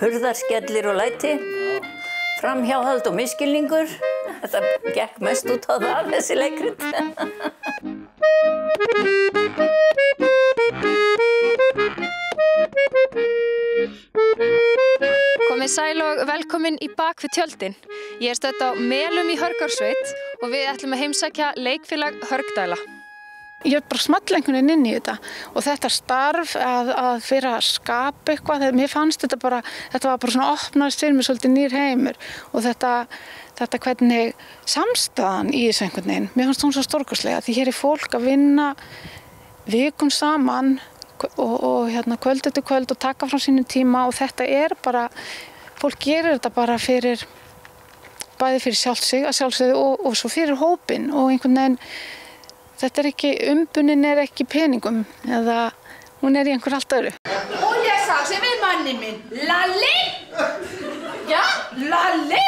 Hurðarskellir og læti, framhjáhald og misskilningur. Þetta gekk mest út á það, þessi leikrit. Komið sæl og velkomin í Bak við tjöldin. Ég stödd á Melum í Hörgársveit og við ætlum að heimsækja leikfélag Hörgdæla. Ég bara small einhvern veginn inn í þetta og þetta starf að fyrir að skapa eitthvað, mér fannst þetta var bara svona opnaðist fyrir mig svolítið nýr heimur og þetta hvernig samstæðan í þessu einhvern veginn, mér fannst hún svo stórkostlega því hér fólk að vinna vikum saman og kvöld eftir kvöld og taka frá sínum tíma og þetta bara, fólk gerir þetta bara fyrir, bæði fyrir sjálft sig að sjálfsögðu og svo fyrir hópinn og einhvern veginn þetta ekki, umbunin ekki peningum eða hún í einhver allt öðru. Og ég sagði við manni minn, Lalli! Ja, Lalli!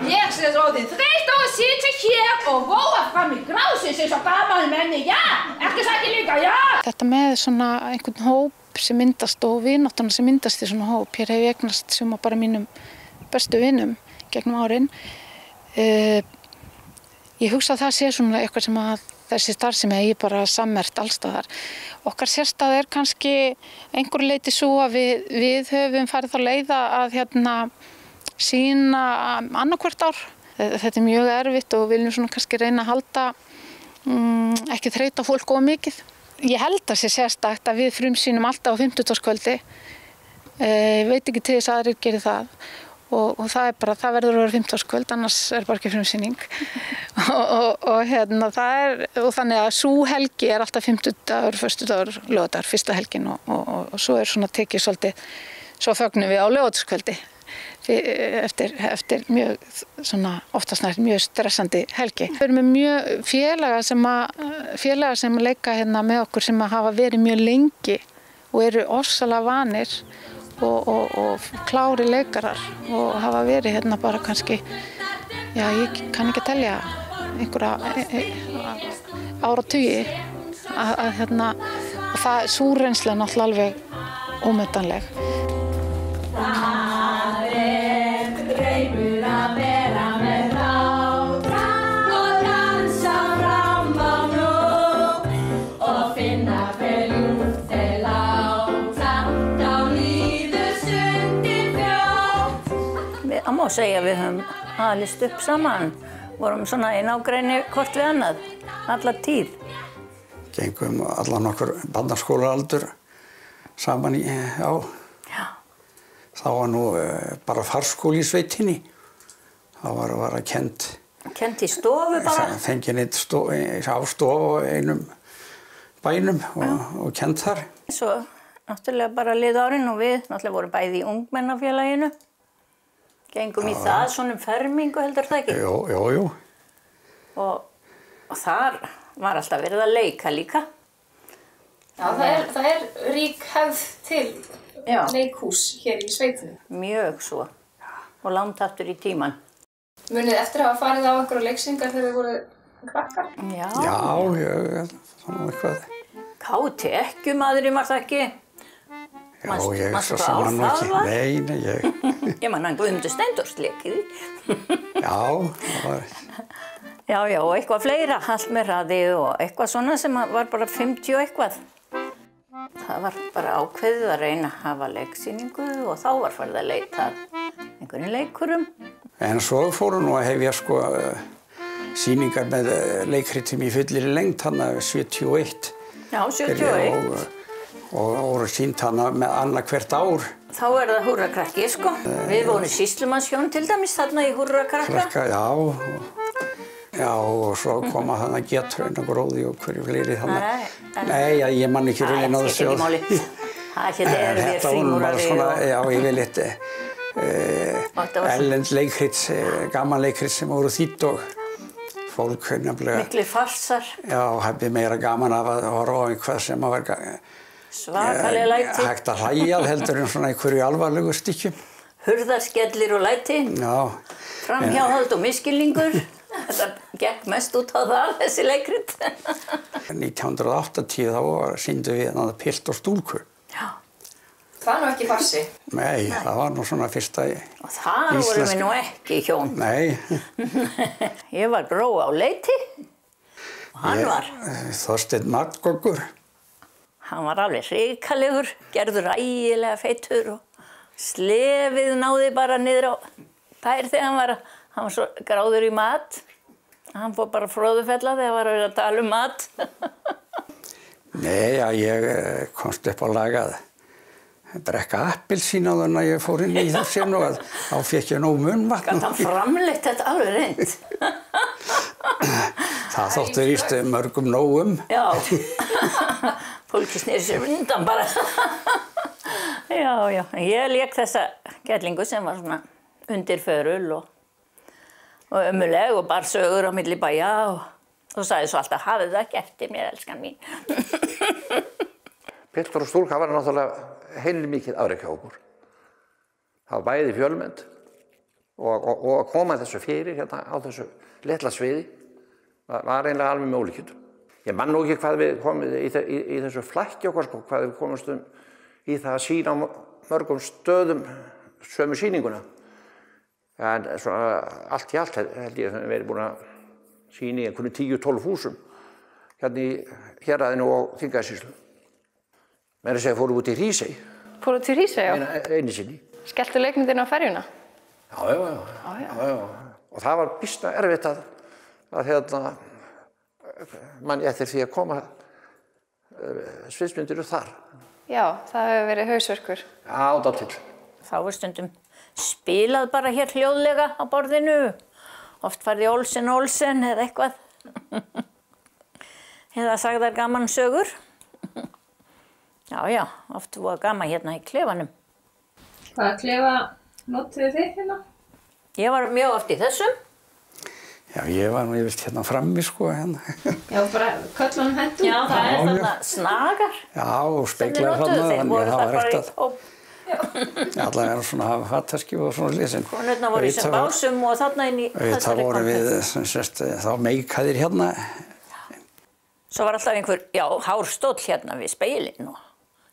Ég sé orðin þreytt og sitja hér og róa fram í grásins eins og gaman menni, já! Ekki sagði líka, já! Þetta með svona einhvern hóp sem myndast og vináttuna sem myndast í svona hóp. Hér hef ég eignast suma bara mínum bestu vinum gegnum árin. Ég hugsa að það sé svona eitthvað sem að þessi starfsemi eigi bara sammerkt allstaðar. Okkar sérstæða kannski einhverju leyti svo að við höfum farið þá leið að sýna annað ár. Þetta mjög erfitt og viljum svona kannski reyna að halda ekki þreyta fólk of mikið. Ég held að sé sérstakt að við frumsýnum alltaf á 50-dagskvöldi. Ég veit ekki til þess að aðrir geri það. Og það bara, það verður að vera 50-dagskvöld, annars bara ekki frumsýning. og þannig að sú helgi alltaf 50-dagur, föstudagur, laugardagur, fyrsta helgin og svo svona tekið svolítið, svo fögnum við á laugardagskvöldi eftir mjög svona oftast nær mjög stressandi helgi. Við erum með mjög félaga sem leika með okkur sem hafa verið mjög lengi og eru ofsalega vanir og klári leikarar og hafa verið bara kannski, já ég kann ekki að telja einhverja áratugi og það sú reynsla náttúrulega alveg ómetanleg. Það draumur að vera með hlátra og dansa fram á nótt og finna hver ljúft láta þá líður stundin fljótt. Það má segja að við höfum alist upp saman, vorum svona í nágrenni hvort við annað, alla tíð. Gengum allan okkur barnaskólaaldur saman í, já. Það var nú bara farskóli í sveitinni. Það var að kennt í stofu bara? Fengið eitt á stofu á einum bænum og kennt þar. Svo náttúrulega bara liðu árin og við náttúrulega vorum bæði í ungmennafélaginu. Gengum í það svona fermingu heldur það ekki? Jú. Og þar var alltaf verið að leika líka. Já, það er rík hefð til leikhús hér í sveitinu. Mjög svo. Og langt aftur í tíman. Munið eftir að hafa farið á einhverju leiksýningar þegar þið voru krakkar? Já. Já, svona eitthvað. Káti ekkjumaðurinn var það ekki? Já, ég svo saman nú ekki. Nei, ég. Ég man hann Guðmundur Steindórs leikið. Já, það var. Já, og eitthvað fleira, allt með hraði og eitthvað svona sem var bara 50 og eitthvað. Það var bara ákveðið að reyna að hafa leiksýningu og þá var farið að leita einhverjum leikurum. En svo fóru nú að hefja sýningar með leikritum í fullri lengd hana 71. Já, 71. Og voru sýnt hana með annað hvert ár. Þá það húrrakrakki, sko. Við vorum sýslumannshjón til dæmis þarna í húrrakrakka. Já, og svo koma þannig Getraunagróði og hverju fleiri þannig. Nei, ég man ekki raunin á þessu. Það er ekki máli. Það er frímúrari og... Já, yfirleitt erlend leikrit, gaman leikrit sem voru þýdd og fólk nefnilega... Miklir farsar. Já, hefði meira gaman af að horfa á einhvað sem að vera... Svakalega læti. Hægt að hlæja heldur en svona einhverju alvarlegu stykkjum. Hurðarskellir og læti. Já. Framhjáhald og misskilningur. Þetta gekk mest út á það, þessi leikrit. 1980 þá sýndum við Pilt og stúlku. Já. Það er nú ekki farsi. Nei, það var nú svona fyrsta Og það vorum við nú ekki hjón. Nei. Ég var Gróa á Leiti og hann var. Þorsteinn Magnússon. Hann var alveg hrikalegur, gerður ægilega feitur og slefið náði bara niður á tær þegar hann var svo gráður í mat. Hann fór bara fróðufella þegar var að tala um mat. Nei, ég komst upp á lagað drekka appelsín á þannig að ég fór inn í þessi og þá fékk ég nóg munnvatn. Gat hann framleitt þetta alveg reynd? Það þótti víst mörgum nógum. Já, fólki sneri sér undan bara. Já, ég lék þessa kellingu sem var svona undirförul og ömmuleg og bar sögur á milli bæja og sagði svo alltaf, hafið það ekki eftir mér, elskan mín. Piltur og stúlka var náttúrulega heilmikið afrek hjá okkur. Það var bæði fjölmennt og að koma þessu fyrir hérna á þessu litla sviði var eiginlega alveg með ólíkindum. Ég man nú ekki hvað við komum í þessu flækki okkar, sko, hvað við komumst í það að sýna á mörgum stöðum sömu sýninguna. En svona allt í allt held ég að við erum búin að sýna í einhvern 10-12 húsum hérna í Héraðinu og Þingeyjarsýslu. Meira að segja fórum út í Hrísey. Fóru til Hrísey, já? Einu sinni. Skelltu leikmyndina á ferjuna? Já. Og það var býsna erfitt að hérna, mann eftir því að koma sviðsmyndir þar. Já, það hefur verið hausverkur. Já, dálítill. Þá var stundum spilað bara hér hljóðlega á borðinu. Oft farði Olsen eða eitthvað. Eða sagðar gaman sögur. Já, oft var gaman hérna í klefanum. Hvaða klefa notuðu þið hérna? Ég var mjög oft í þessum. Já, ég var nú yfirlt hérna frammi, sko, hérna. Já, bara köllunum hendum? Já, það er þarna snagar. Já, og speglar þarna, þannig að það var ekkert að... Já. Allavega svona hafa fattaskip og svona lisin. Konurnar voru í sem básum og þarna inn í... Það voru við, þá meikaðir hérna. Svo var alltaf einhver, hárstóll hérna við speilin og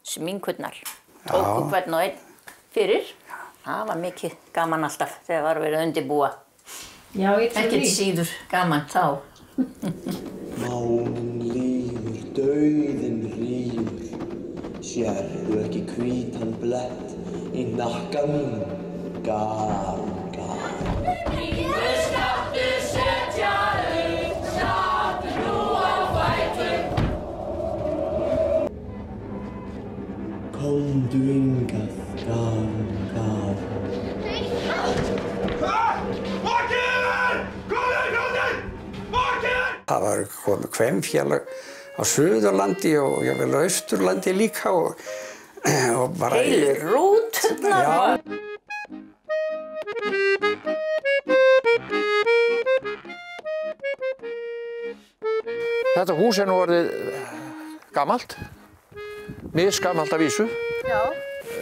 sminkurnar. Tóku hvern og einn fyrir. Það var mikið gaman alltaf þegar var verið að undirbúa. Já, ég trúi því. Ekkert síður gaman þá. Mánin lífur, dauðinn rífur, sérðu ekki hvítan blett í hnakka mínum, gaman. Skattu setja upp, skattu nú á fætur. Komdu hingað, gaman. Það var komið kvenfélag á Suðurlandi og jafnvel á Austurlandi líka og bara... Heilu rúturnar. Já. Þetta hús er nú orðið gamalt, misgamalt af vísu. Já.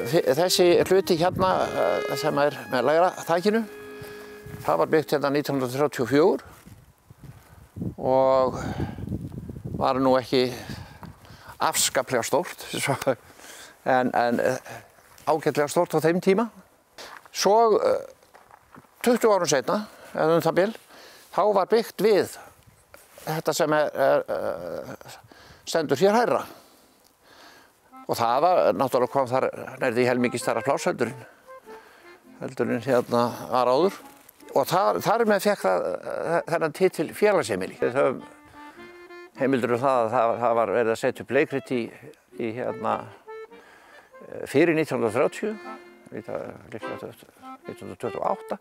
Þessi hluti hérna sem er með lægra þakinu, það var byggt hérna 1934 og var nú ekki afskaplega stórt, en ágætlega stórt á þeim tíma. Svo 20 árum seinna, eða það bil, þá var byggt við þetta sem stendur hér hærra. Og það var, náttúrulega kom þar nærði í helmingi stærra pláss heldurinn hérna var áður. Og þar með fekk þennan titil félagsheimili. Við höfum heimildur það að það var verið að setja upp leikrit í hérna fyrir 1930, líklega 1928.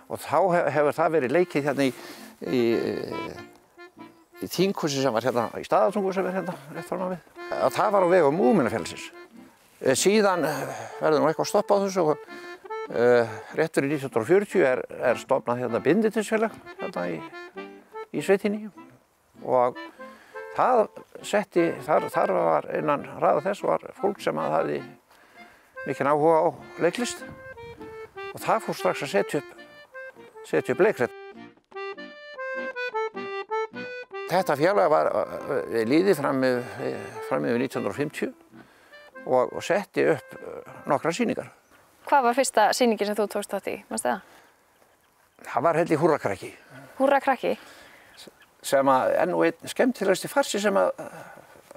Og þá hefur það verið leikið hérna í þinghúsi sem var hérna í Staðartungu sem er hérna rétt frá við. Það var á vegum Ungmennafélagsins. Síðan verður nú eitthvað stopp á þessu og réttur í 1940 er stofnað hérna Bindindisfélag hérna í sveitinni og það setti, þar var innan raða þess var fólk sem hafði mikinn áhuga á leiklist og það fór strax að setja upp leikrit. Þetta félag var við lýði fram yfir 1950 og setti upp nokkra sýningar. Hvað var fyrsta sýningin sem þú tókst þátt í? Manstu það? Það var held í Húrrakrakki. Húrrakrakki? Sem er nú einn skemmtilegasti farsi sem ég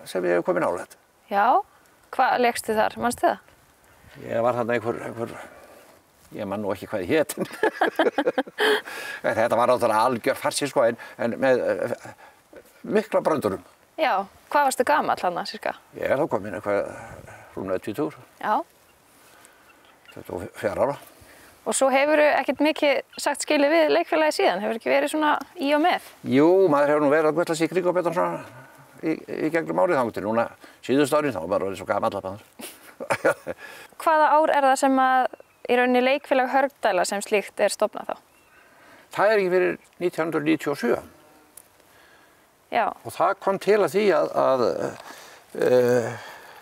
hef komið nálægt. Já, hvað leikstu þar? Manstu það? Ég var þarna einhver, ég man nú ekki hvað ég hét. Þetta var náttúrulega algjör farsi sko, en með mikla bröndurum. Já, hvað varstu gamall þarna, cirka? Ég þá komin eitthvað rúmlega 20 ára. Já. 24 ára. Og svo hefurðu ekkert mikið sagt skilið við leikfélagið síðan, hefur ekki verið svona í og með? Jú, maður hefur nú verið að gulla sig í kring og betur svona í gegnum árið þangað til. Núna síðust árin þá var bara svo gamall að maður. Hvaða ár er það sem að í rauninni leikfélag Hörgdæla sem slíkt er stofnað þá? Það ekki fyrir 1997. Já. Og það kom til að því að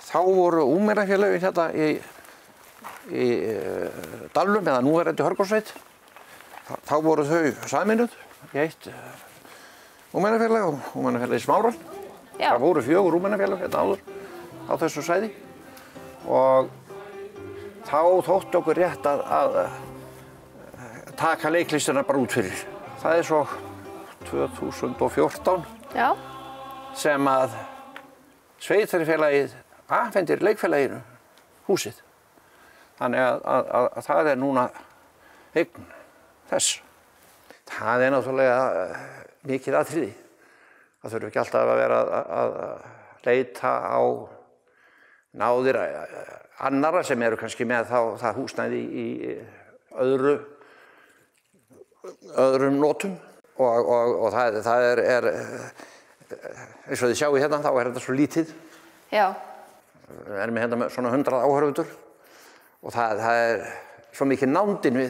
þá voru ungmennafélögin hérna í Dalnum eða núverandi Hörgársveit. Þá voru þau sameinuð í eitt ungmennafélag og ungmennafélag í Smáran. Já. Það voru 4 ungmennafélag hérna áður á þessu svæði og þá þótti okkur rétt að taka leiklistina bara út fyrir. Það er svo 2014 Já. sem að sveitarfélagið afhendir leikfélaginu húsið. Þannig að það er núna eign þess. Það er náttúrulega mikið atriði. Það þurfi ekki alltaf að vera að leita á náðir annarra sem eru kannski með það húsnæði í öðrum notum og það er eins og þið sjáu hérna þá er þetta svo lítið. Já. Við erum hérna með svona 100 áhorfendur og það er svo mikið nándin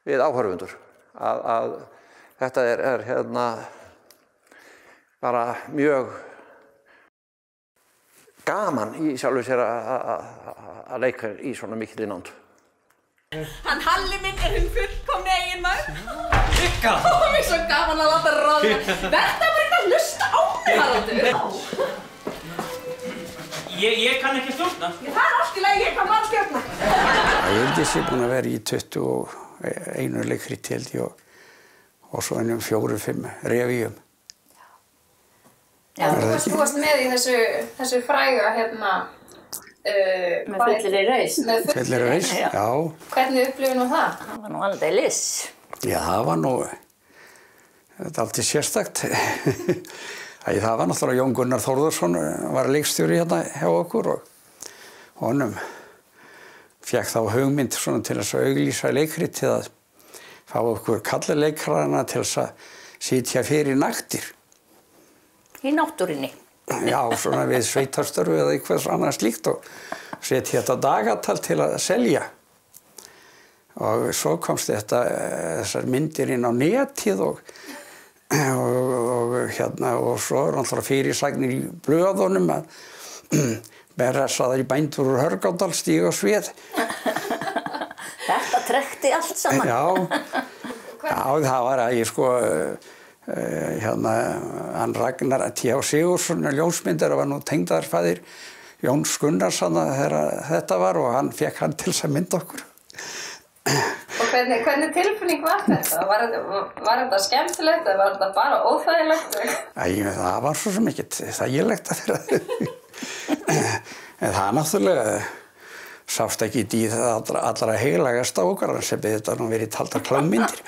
við áhorfendur að þetta er hérna bara mjög gaman í sjálfu sér að leika í svona mikilli nánd. Hann Halli minn er hinn fullkomni eiginmaður. Rikka! Mér er svo gaman að láta ráða. Vertu bara ekki að hlusta á mig, Haraldur. Ég kann ekki stjórna. Það er allt í lagi, ég kann bara stjórna. Ég held ég sé búin að vera í 21 leikriti held ég og svo einum 4-5 revíum. Já, þú varst með í þessu fræga hérna með Fullri reisn. Fullri reisn, já. Hvernig upplifun var það? Það var nú aldeilis. Já, það var nú dálítið sérstakt. Það var náttúrulega Jón Gunnar Þórðarsson var leikstjóri hérna hjá okkur og honum fékk þá hugmynd svona til þess að auglýsa leikritið að fá okkur kallaleikkarana til þess að sitja fyrir naktir. Í náttúrinni. Já, svona við sveitarstörfu eða eitthvað annað slíkt og setja þetta dagatal til að selja. Og svo komst þessar myndir inn á netið og svo er náttúrulega fyrirsagnir í blöðunum að beressaðar í bændur úr Hörgárdal stíga á svið. Þetta trekkti allt saman. Já, það var að ég sko hann Ragnar T.H. Sigurðsson ljósmyndari var nú tengdarfaðir Jóns Gunnarsson þegar þetta var og hann fékk hann til þess að mynda okkur. Og hvernig tilfinning var þetta? Var þetta skemmtilegt eða var þetta bara óþægilegt? Það var svo sem ekkert þægilegt að vera. En það náttúrulega sást ekki í allra heilagasta okkar sem þetta nú verið taldar klámmyndir.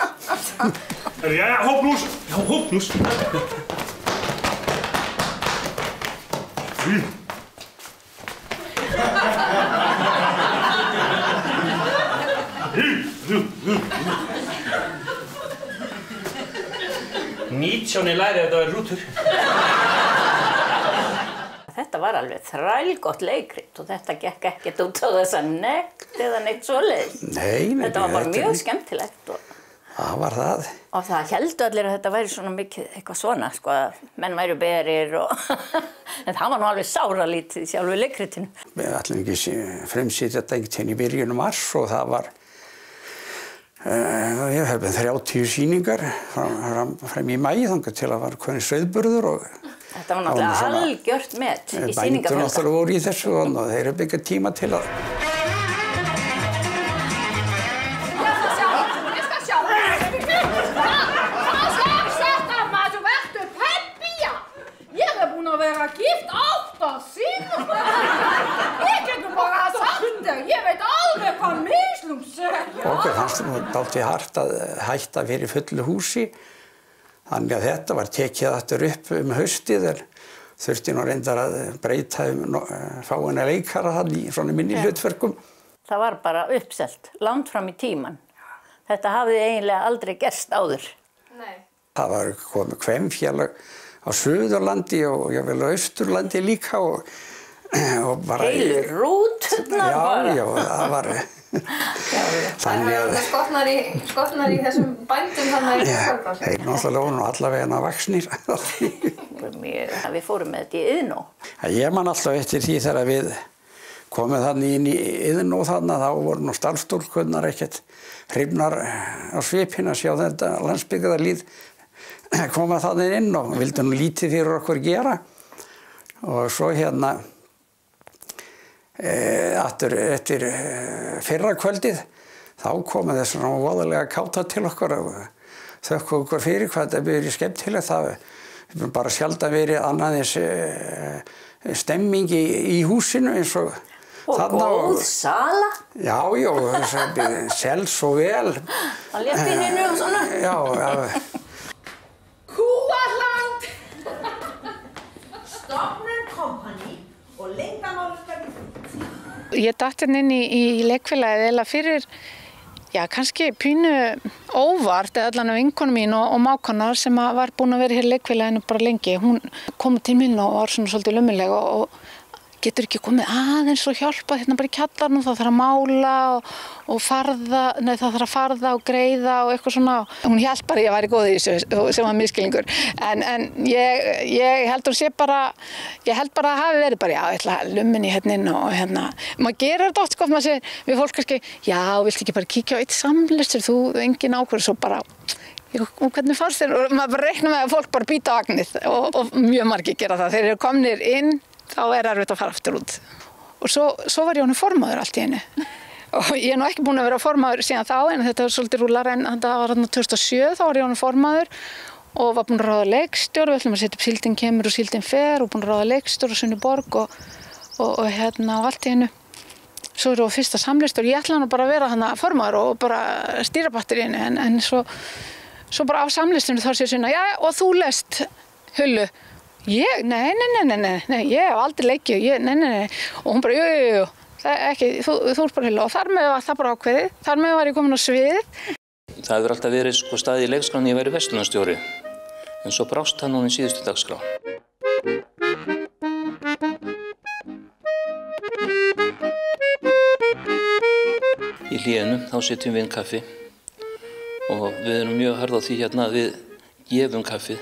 Jæja, hópnús! Já, hópnús! Nítjóni læri þetta að vera rútur. Þetta var alveg þrælgott leikrit og þetta gekk ekkert út á þessa nekt eða neitt svoleiðis. Nei. Þetta var bara mjög skemmtilegt. Það var það. Og það héldu allir að þetta væri svona mikið eitthvað svona, sko, að menn væru berir og en það var nú alveg sáralítið í sjálfu leikritinu. Við ætlum ekki frumsýta þetta einhvern veginn í byrjun mars og það var ég hef 30 sýningar fram í maí þangað til að var komin sauðburður og Þetta var náttúrulega algjört met í Bændur sýningafjölda. náttúrulega voru í þessu og þeir eru byggja tíma til að... Ég skal sjá. Hvað skal þetta maður? Vertu peppía. Ég búin að vera gift 8 sinnum. Ég getur bara sagt þér. Ég veit alveg hvað mislum segja. Okkur fannst nú dálítið hart að hætta fyrir fullu húsi. Þannig að þetta var tekið aftur upp haustið en þurfti nú reyndar að breyta fáina leikara hann í svona minni hlutverkum. Það var bara uppselt, langt fram í tíman. Þetta hafði eiginlega aldrei gerst áður. Nei. Það var komið kvenfélag á Suðurlandi og jável á Austurlandi líka og bara... Heilu rúturnar bara. Já, það var... Þannig að skotnar í þessum bændum þannig í Hörgársveit. Þeir náttúrulega voru allavega vaxnir. Við fórum með þetta í Iðnó. Ég man alltaf eftir því þegar við komum þannig inn í Iðnó þannig þá voru nú starfsstúlkurnar ekkert hrifnar á svipinn að sjá þetta landsbyggðarlíð koma þannig inn og vildu nú lítið fyrir okkur gera. Og svo hérna aftur eftir fyrra kvöldið þá komu þeir svona voðalega káta til okkur og þökku okkur fyrir hvað þetta verið skemmtilegt. Það hefur bara sjaldan verið annaðins stemming í húsinu eins og þarna. Og góð sala. Já, sel svo vel. Á léttininu og svona. Já. Kúaland! Stofnun kompani og leyndarmálverkefni. Ég datt hérna inn í leikfélagið eða fyrir, kannski pínu óvart eða allan af vinkonum mín og mákonar sem var búin að vera hér í leikfélaginu bara lengi. Hún kom til mín og var svona svolítið lummileg og getur ekki komið aðeins og hjálpa hérna bara í kjallarnum, það þarf að mála og farða, það þarf að farða og greiða og eitthvað svona. Hún hélt bara að ég væri góð í þessu sem var miskilningur. En ég held hún sé bara, ég held bara að hafi verið bara, ég ætla að lummin í hérna inn og hérna. Maður gerir þetta oft, maður segir við fólk kannski, viltu ekki bara kíkja á eitt samlistur, þú engin ákvörð, svo bara, og hvernig fannst þér? Og maður bara reiknar með að fólk bara býta á agnið og mjög margir gera það. Þeir eru komnir inn, þá erfitt að fara aftur út. Og svo var ég honum formaður allt í einu. Og ég nú ekki búin að vera formaður síðan þá, en þetta var svolítið rúlar, en þetta var 2007, þá var ég honum formaður og var búin að ráða leikstjóra. Við ætlum að setja upp Síldin kemur og Síldin fer og búin að ráða leikstjóra Sunnu Borg og allt í einu. Svo erum við fyrsta samleistur. Ég ætlaði nú bara að vera hana formaður og bara stýra batteríinu, en svo bara á samleistinu þá sé Sunna, og þú lest Hullu. Ég? Nei, ég hef aldrei leikið, nei. Og hún bara, jú, það er ekki, þú ert bara Hullu. Og þar með var það bara ákveðið, þar með var ég komin á sviðið. Það hefur alltaf verið staðið í leikskráni að ég væri verslunarstjóri, en svo brást það núna í síðustu dagskrá. Í hléinu þá setjum við inn kaffi og við erum mjög harð á því hérna að við gefum kaffi.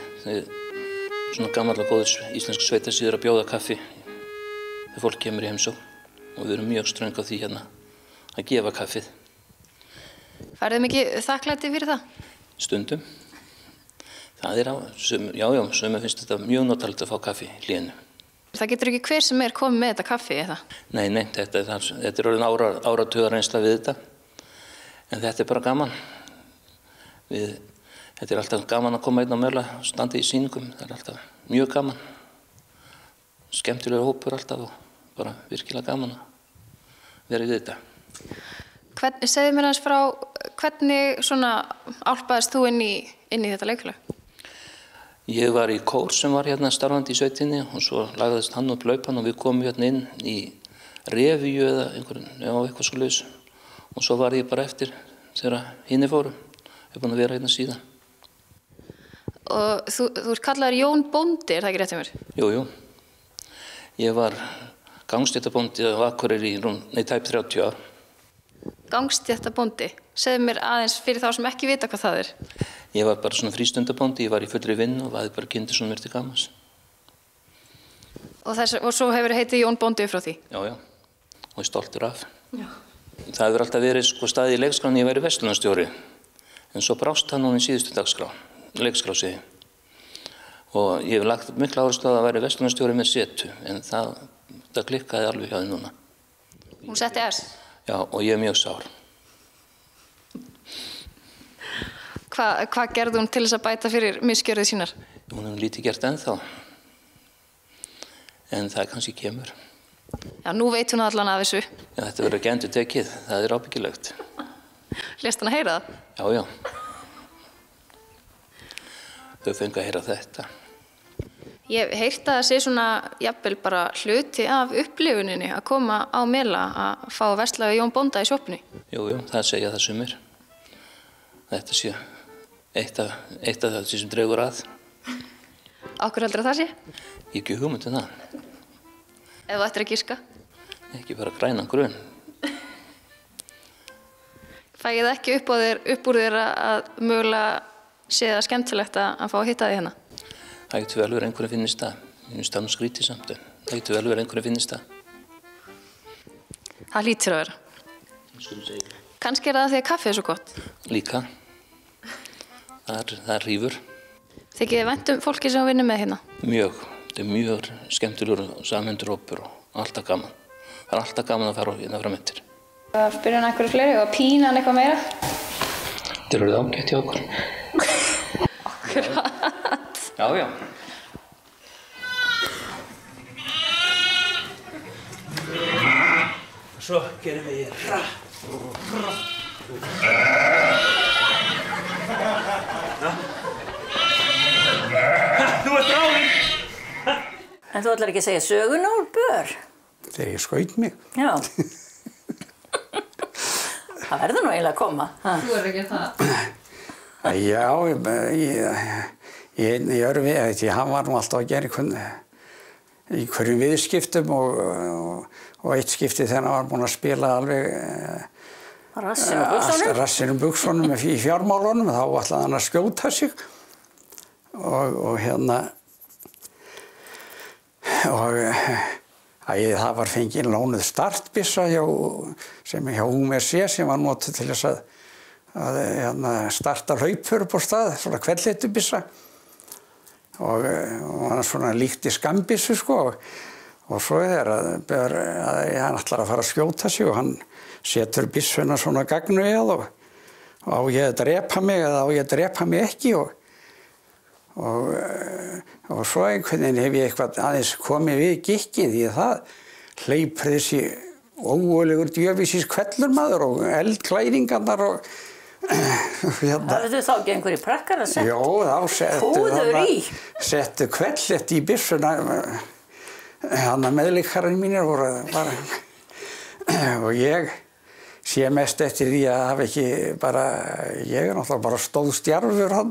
Svona gamallega góður íslensk sveitasíður að bjóða kaffi þegar fólk kemur í heimsókn og við erum mjög ströng á því hérna að gefa kaffið. Færðu mikið þakklæti fyrir það? Stundum. Það er sumum finnst þetta mjög notalegt að fá kaffi í hléinu. Það getur ekki hver sem komið með þetta kaffi, eða? Nei, þetta er orðin áratugarreynsla við þetta, en þetta er bara gaman. Þetta er alltaf gaman að koma einn á Mölla og standa í sýningum, það er alltaf mjög gaman. Skemmtilegur hópur alltaf og bara virkilega gaman að vera í þetta. Segðu mér aðeins frá, hvernig svona álpaðist þú inn í þetta leikfélag? Ég var í kór sem var hérna starfandi í sveitinni og svo lagðist hann upp laupan og við komum hérna inn í revíu eða eitthvað svoleiðis og svo var ég bara eftir þegar hinni fóru. Ég er búin að vera hérna síðan. Og þú ert kallaður Jón Bóndi, er það ekki rétt hjá mér? Jú. Ég var gangstéttabóndi á Akureyri í tæp 30 ár. Gangstéttabóndi? Segðu mér aðeins fyrir þá sem ekki vita hvað það er. Ég var bara svona frístundabóndi, ég var í fullri vinnu og vaði bara kindur svona mér til gamans. Og svo hefur heitið Jón Bóndi frá því? Já, og ég stoltur af. Já. Það hefur alltaf verið staðið í leikskráni að ég væri verslunarstjóri, en svo brást það núna í síðustu dagskrá, leikskrá segi. og ég hef lagt mikla áherslu á að væri verslunarstjóri með setu, en það klikkaði alveg hjá því núna. Hún setti S? Já, og ég er mjög sár. Hvað gerði hún til þess að bæta fyrir misgjörðir sínar? Hún hefur lítið gert ennþá, en það kannski kemur. Já, nú veit hún allan af þessu. Já, þetta verður ekki endurtekið, það er ábyggilegt. Lést hann að heyra það? Já, já. Þau fengu að heyra þetta. Ég hef heyrt að það sé svona jafnvel bara hluti af upplifuninni að koma á Mela að fá að versla við Jón bónda í sjoppunni. Jú, það segja það sumir. Þetta sé eitt af þessi sem dregur að. Á hverju heldur það sé? Ég hef ekki hugmynd um það. Ef þú ættir að giska? Ekki bara grænan grunn. Fæ ég það ekki upp úr þér að mögulega sé það skemmtilegt að fá að hitta þig hérna? Það getur vel verið einhverjum finnist það. Ég finnst það skrítið samt, en það getur vel verið einhverjum finnist það. Það hlýtur að vera. Kannski er það því að kaffið er svo gott. Líka. Það rífur. Þykir þið vænt fólki sem vinnur með hérna? Mjög. Þetta er mjög skemmtilegur og samhentur hópur og alltaf gaman. Það er alltaf gaman að fara hérna fram eftir. Það spyrja hann einhverju fleiri og pína hann eitthvað meira? Þetta eru ágætt hjá okkur. Akkurat. Já, já. Svo gerum við hratt. Þú ert ráðinn! En þú ætlar ekki að segja söguna úr bör? Þegar ég skaut mig. Já. Það verður nú eiginlega að koma. Þú er ekki það. Já, í Örvi, hann var nú alltaf að gera í hverjum viðskiptum og eitt skipti þegar hann var búinn að spila alveg rassinum buxunum í fjármálunum, þá ætlaði hann að skjóta sig og það var fengið lánuð startbyssa sem hjá UMC sem var notuð til þess að starta hlaupför upp á stað, svona kvelleitubyssa og hann svona líkti skambissu sko og svo þegar hann ætlar að fara að skjóta sig og hann setur byssuna svona gagnauð og á ég að drepa mig eða á ég að drepa mig ekki og svo einhvern veginn hef ég eitthvað aðeins komið við gikkið því að það hleypur þessi ógulegur djöfisins kvellurmaður og eldklæringarnar og Hafðu þá ekki einhverju prakkar að setja? Jó, þá settu kvellett í byssuna. Meðleikararnir mínir voru bara og ég sé mest eftir því að hafa ekki bara, ég er náttúrulega bara stóð stjarfur að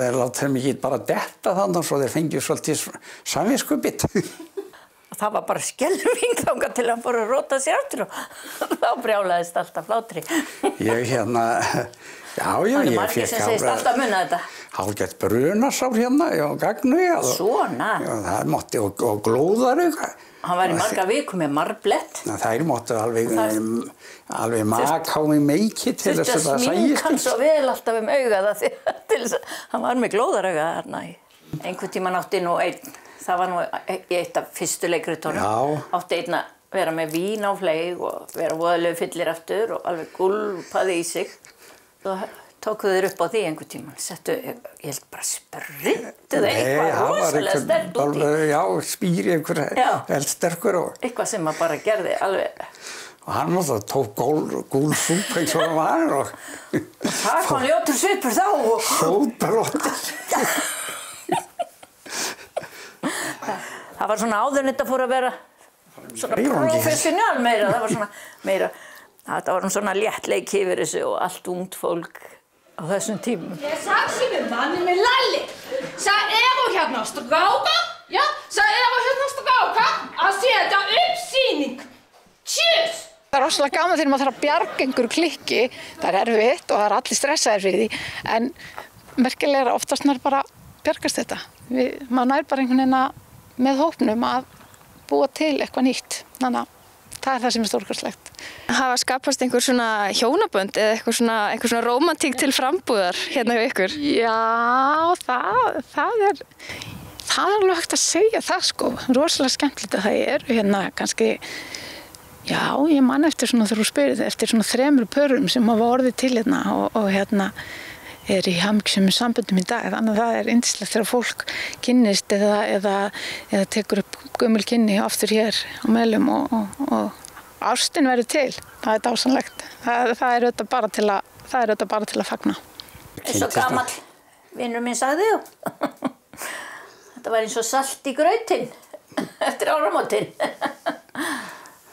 þeir láta þeim ekki bara detta þannig svo þeir fengið svolítið samviskubit. Það var bara skelfing þangað til hann fór að róta sér aftur og þá brjálaðist alltaf hlátri. Ég já, ég margir sem segist alltaf munna þetta. Hálfgett brunasár já, gagnu. Svona? Já, það mátti og glóðar eitthvað. Hann var í marga viku með marblett. Þær máttu alveg maka á mig meiki til þess að það sæjist. Sminka hann svo vel alltaf augað til þess að hann var með glóðarauga þarna. Einhvern tímann átti nú það var nú eitt af fyrstu leikritunum, átti einn að vera með vín á fleyg og vera voðalegu fyllir aftur og alveg gúlpaði í sig. Svo tókuðu þeir upp á því einhvern tímann, settu, ég held bara sprittuðu eitthvað rosalega sterkt út í. Já, spýri einhver eldsterkur og eitthvað sem maður bara gerði alveg. Og hann tók gúlsúp eins og hann var og það kom ljótur svipur þá og fótbrotið. Það var svona áður en þetta fór að vera svona professional meira, það var svona meira, þetta var svona léttleik yfir þessu og allt ungt fólk á þessum tímum. Ég sagði við manni með Lalli, það hérna strákar, já, það hérna strákar að setja upp sýning. Tjus! Það er rosalega gaman þegar maður þarf að bjarga einhverju klikki, það er erfitt og það er allir stressaðir fyrir því, en merkilega oftast nær bara bjargast þetta. Maður nær bara einhvern veginn með hópnum að búa til eitthvað nýtt. Þannig að Það er það sem er stórkostlegt. Hafa skapast einhver svona hjónabönd eða einhver svona rómantík til frambúðar hérna hjá ykkur? Já, það er alveg hægt að segja það sko. Rosalega skemmtilegt að það eru hérna kannski, já, ég man eftir svona þegar þú spyrir eftir svona 3 pörum sem hafa orðið til hérna og hérna er í hamingjusömum samböndum í dag. Þannig að það er yndislegt þegar fólk kynnist eða tekur upp gömul kynni aftur hér á Melum og ástin verður til. Það er dásamlegt. Það er auðvitað bara til að fagna. Eins og gamall vinur minn sagði þetta var eins og salt í grautinn eftir áramótin.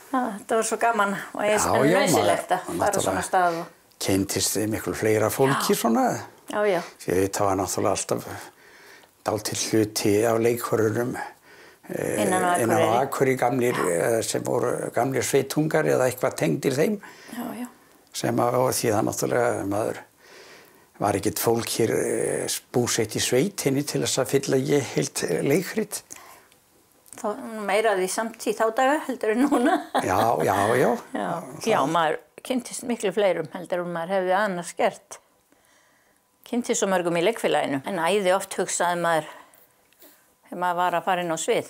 Þetta var svo gaman og ég er nauðsynlegt að fara á svona stað. Kynntist miklu fleira fólki svona. Já. Því það var náttúrulega alltaf dálítill hluti af leikförurum innan á Akureyri gamlir sem voru gamlir sveitungar eða eitthvað tengdir þeim. Já. Sem að því það náttúrulega maður var ekkert fólk hér búsett í sveitinni til þess að fylla ég heilt leikrit. Meira því samtíð þá daga heldur en núna. Já, maður kynntist miklu fleirum heldur en maður hefði annars gert. Kynntist svo mörgum í leikfélaginu. En æði oft hugsaði maður þegar maður var að fara inn á svið.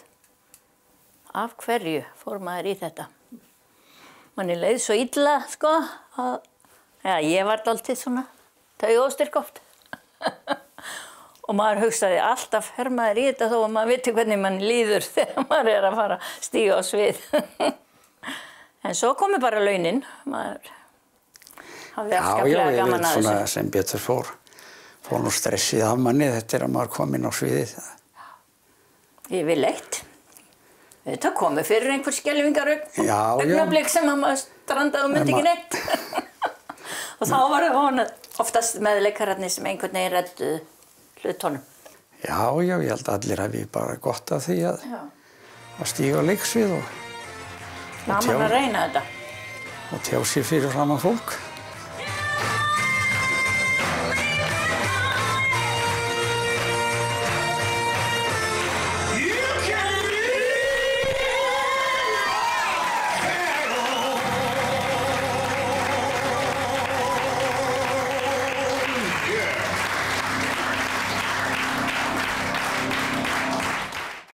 Af hverju fór maður í þetta? Manni leið svo illa, sko. Ég var dálítið svona taugaóstyrk oft. Og maður hugsaði alltaf fer maður í þetta þó að maður viti hvernig manni líður þegar maður er að fara að stíga á svið. En svo komu bara launin. Maður hafði afskaplega gaman að þessu. Sem betur fór nú stressið af manni þetta að maður kom inn á sviðið. Yfirleitt. Þetta komu fyrir einhver skelfingar augnablik sem að maður strandaði og myndi ekki neitt. Og þá var það oftast meðleikararnir sem einhvern veginn redduðu hlutunum. Já, ég held að allir hafi bara gott af því að stíga á leiksvið og gaman að reyna þetta. Og tjá sér fyrir framan fólk.